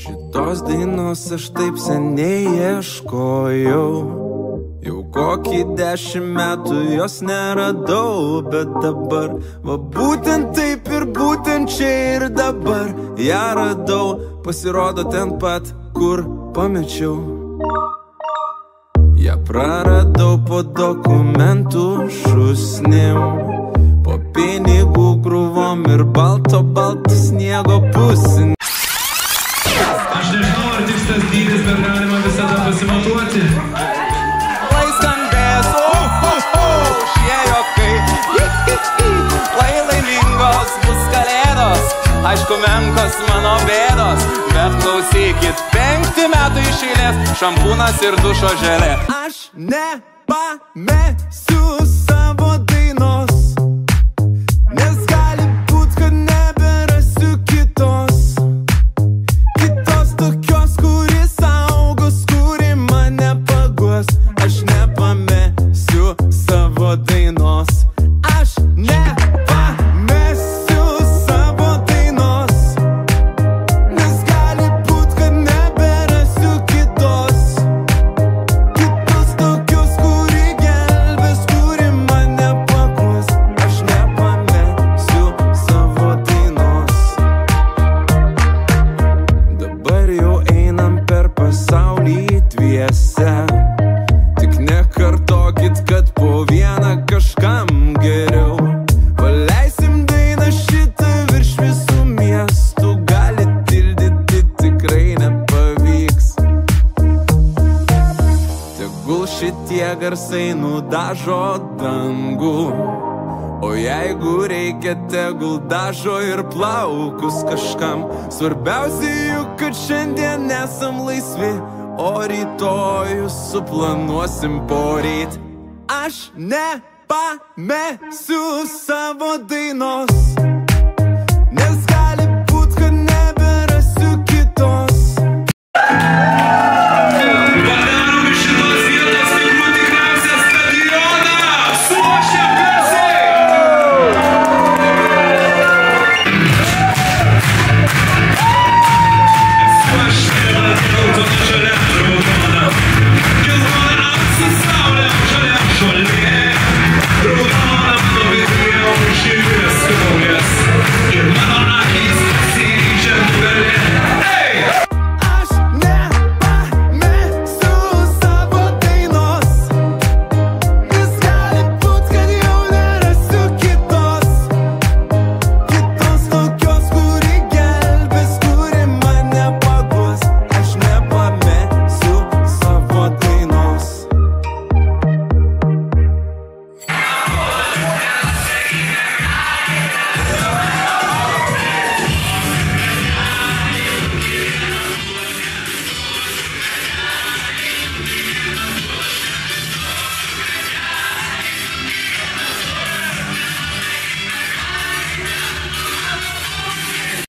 Šitos dainos aš taip seniai ieškojau, jau kokį 10 metų jos neradau, bet dabar, va būtent taip ir būtent čia ir dabar ją radau, pasirodo ten pat, kur pamečiau. Ja praradau po dokumentų šūsnim, po pinigų krūvom ir balto sniego pusin. Aš nežinau, ar tikslas dydis, bet galima visada pasimatuoti. Lai skambės, šie jokai, lai laimingos bus kalėdos, aišku menkos mano bėdos, bet klausykit, 5 metų iš eilės, šampūnas ir dušo želė. Aš nepamesiu savo dainos, nes gali būt, kad neberasiu kitos tokios, kuri saugos, kuri mane paguos. Aš nepamesiu savo dainos, aš nepamesiu savo dainos, nes gali būt, kad neberasiu kitos tokios, kuri gelbės, kuri mane paguos. Aš nepamesiu savo dainos. Dabar jau einam per pasaulį dviese, tik nekartokit, kad po vieną kažkam geriau. Paleisim dainą šitą virš visų miestų, gali tildyti tikrai nepavyks. Tegul šitie garsai nudažo dangų, o jeigu reikia, tegul dažo ir plaukus kažkam. Svarbiausia juk, kad šiandien esam laisvi, o rytojus suplanuosim poryt. Aš nepamesiu savo dainos.